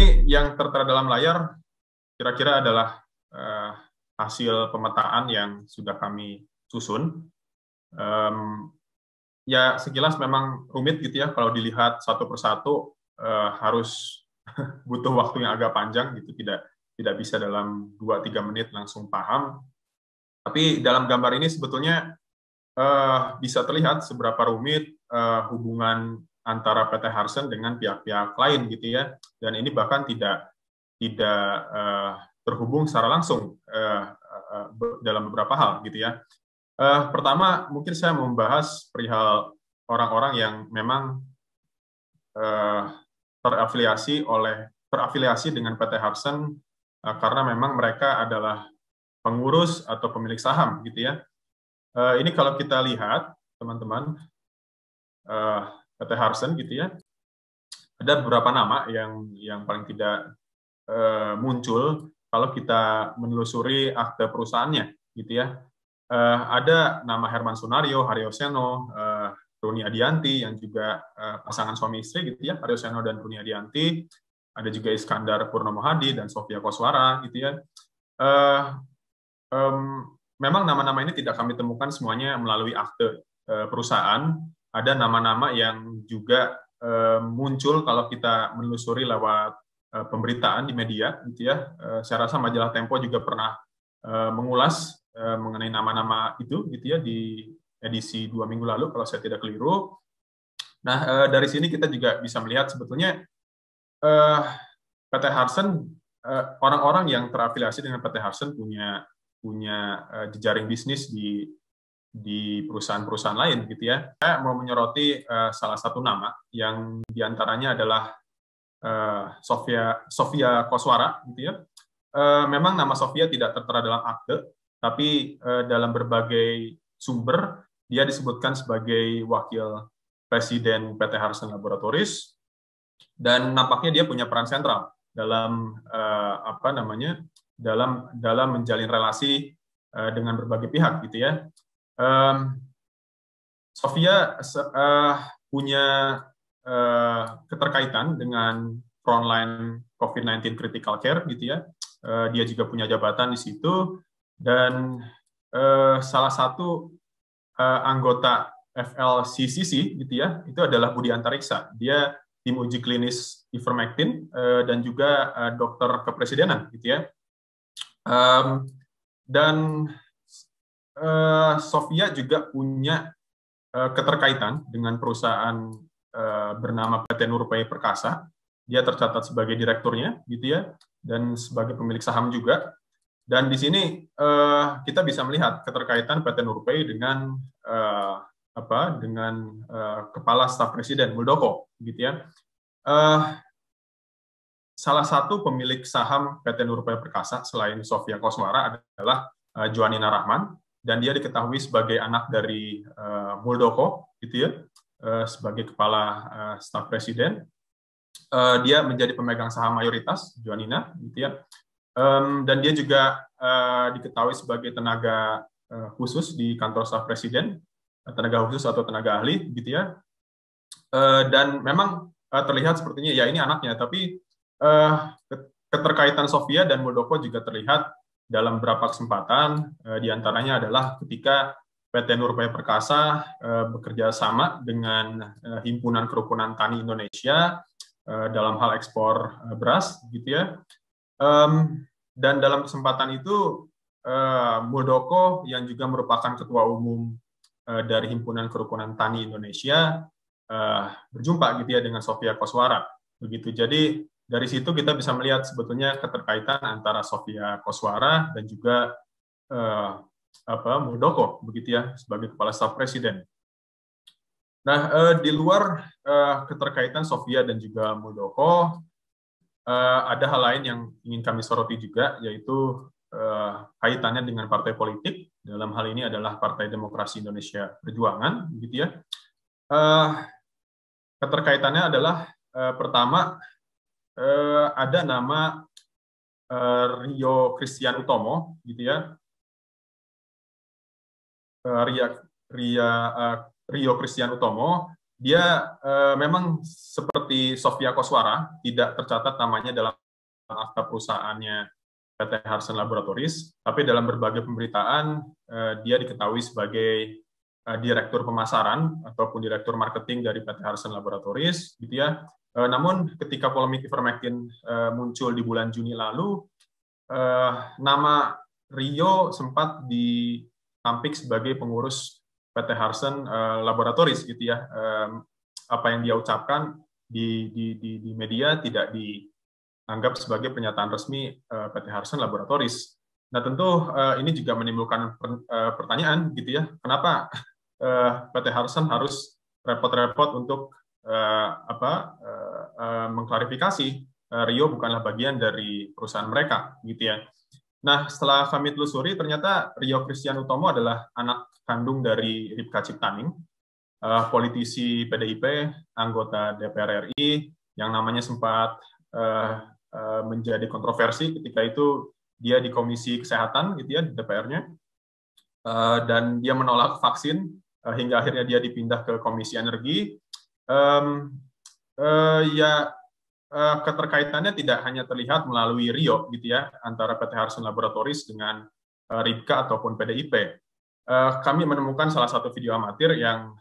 ini yang tertera dalam layar kira-kira adalah hasil pemetaan yang sudah kami susun. Ya sekilas memang rumit gitu ya kalau dilihat satu persatu, harus butuh waktu yang agak panjang gitu, tidak bisa dalam 2-3 menit langsung paham. Tapi dalam gambar ini sebetulnya bisa terlihat seberapa rumit hubungan antara PT Harsen dengan pihak-pihak lain gitu ya. Dan ini bahkan tidak terhubung secara langsung dalam beberapa hal gitu ya. Pertama, mungkin saya membahas perihal orang-orang yang memang terafiliasi dengan PT Harsen karena memang mereka adalah pengurus atau pemilik saham gitu ya. Ini kalau kita lihat teman-teman, PT Harsen gitu ya, ada beberapa nama yang paling tidak muncul kalau kita menelusuri akte perusahaannya gitu ya. Ada nama Herman Sunario, Haryo Seno, Runi Adianti yang juga pasangan suami istri gitu ya, Haryo Seno dan Runi Adianti. Ada juga Iskandar Purnomo Hadi dan Sofia Koswara gitu ya. Memang nama-nama ini tidak kami temukan semuanya melalui akte perusahaan. Ada nama-nama yang juga muncul kalau kita menelusuri lewat pemberitaan di media gitu ya. Saya rasa majalah Tempo juga pernah mengulas mengenai nama-nama itu gitu ya di edisi 2 minggu lalu kalau saya tidak keliru. Nah, dari sini kita juga bisa melihat sebetulnya PT Harsen, orang-orang yang terafiliasi dengan PT Harsen punya jejaring bisnis di perusahaan-perusahaan lain gitu ya. Saya mau menyoroti salah satu nama yang diantaranya adalah Sofia Koswara gitu ya. Memang nama Sofia tidak tertera dalam akte, tapi dalam berbagai sumber dia disebutkan sebagai wakil presiden PT Harsen Laboratories dan nampaknya dia punya peran sentral dalam dalam menjalin relasi dengan berbagai pihak gitu ya. Sofia punya keterkaitan dengan frontline COVID-19 critical care gitu ya. Dia juga punya jabatan di situ dan salah satu anggota FLCCC gitu ya, itu adalah Budi Antariksa. Dia tim uji klinis ivermectin dan juga dokter kepresidenan gitu ya. Dan Sofia juga punya keterkaitan dengan perusahaan bernama PT Nurpay Perkasa. Dia tercatat sebagai direkturnya gitu ya, dan sebagai pemilik saham juga. Dan di sini kita bisa melihat keterkaitan PT Nurpay dengan kepala staf presiden Muldoko gitu ya. Salah satu pemilik saham PT Nurpay Perkasa selain Sofia Koswara adalah Joanina Rahman, dan dia diketahui sebagai anak dari Muldoko gitu ya, sebagai kepala staf presiden. Dia menjadi pemegang saham mayoritas Joanina gitu ya. Dan dia juga diketahui sebagai tenaga khusus di kantor staf presiden, tenaga khusus atau tenaga ahli gitu ya. Dan memang terlihat sepertinya ya ini anaknya, tapi keterkaitan Sofia dan Muldoko juga terlihat dalam beberapa kesempatan, diantaranya adalah ketika PT Nurpay Perkasa bekerja sama dengan Himpunan Kerukunan Tani Indonesia dalam hal ekspor beras gitu ya. Dan dalam kesempatan itu Muldoko yang juga merupakan ketua umum dari Himpunan Kerukunan Tani Indonesia berjumpa gitu ya dengan Sofia Koswara begitu. Jadi dari situ kita bisa melihat sebetulnya keterkaitan antara Sofia Koswara dan juga Muldoko begitu ya sebagai kepala staf presiden. Nah, di luar keterkaitan Sofia dan juga Muldoko, ada hal lain yang ingin kami soroti juga, yaitu kaitannya dengan partai politik. Dalam hal ini adalah Partai Demokrasi Indonesia Perjuangan, gitu ya. Keterkaitannya adalah pertama ada nama Rio Christian Utomo, gitu ya. Rio Christian Utomo dia memang seperti Sofia Koswara, tidak tercatat namanya dalam akta perusahaannya PT Harsen Laboratories, tapi dalam berbagai pemberitaan dia diketahui sebagai direktur pemasaran ataupun direktur marketing dari PT Harsen Laboratories, gitu ya. Namun ketika polemik ivermectin muncul di bulan Juni lalu, nama Rio sempat ditampik sebagai pengurus PT Harsen Laboratories, gitu ya. Apa yang dia ucapkan di media tidak dianggap sebagai pernyataan resmi PT Harsen Laboratories. Nah, tentu ini juga menimbulkan pertanyaan, gitu ya. Kenapa PT Harsen harus repot-repot untuk mengklarifikasi Rio bukanlah bagian dari perusahaan mereka, gitu ya. Nah, setelah kami telusuri, ternyata Rio Christian Utomo adalah anak kandung dari Ripka Ciptaning, politisi PDIP, anggota DPR RI, yang namanya sempat menjadi kontroversi ketika itu dia di Komisi Kesehatan, gitu ya, di DPR-nya, dan dia menolak vaksin hingga akhirnya dia dipindah ke Komisi Energi. Keterkaitannya tidak hanya terlihat melalui Rio, gitu ya, antara PT Harsen Laboratories dengan Ripka ataupun PDIP. Kami menemukan salah satu video amatir yang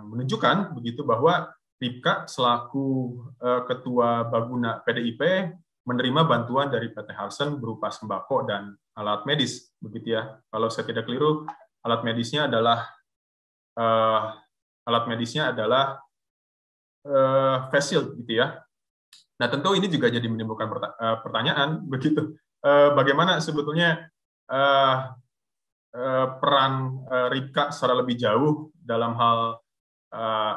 menunjukkan begitu bahwa Ripka selaku ketua Baguna PDIP menerima bantuan dari PT Harsen berupa sembako dan alat medis, begitu ya. Kalau saya tidak keliru, alat medisnya adalah face shield, gitu ya. Nah, tentu ini juga jadi menimbulkan pertanyaan, begitu. Bagaimana sebetulnya peran Ripka secara lebih jauh dalam hal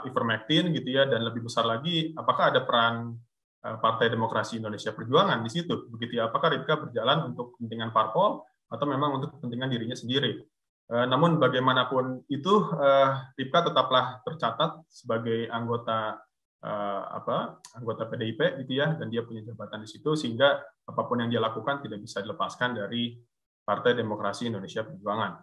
ivermectin, gitu ya, dan lebih besar lagi, apakah ada peran Partai Demokrasi Indonesia Perjuangan di situ, begitu ya? Apakah Ripka berjalan untuk kepentingan parpol atau memang untuk kepentingan dirinya sendiri? Namun bagaimanapun itu, Ripka tetaplah tercatat sebagai anggota PDIP, gitu ya, dan dia punya jabatan di situ, sehingga apapun yang dia lakukan tidak bisa dilepaskan dari Partai Demokrasi Indonesia Perjuangan.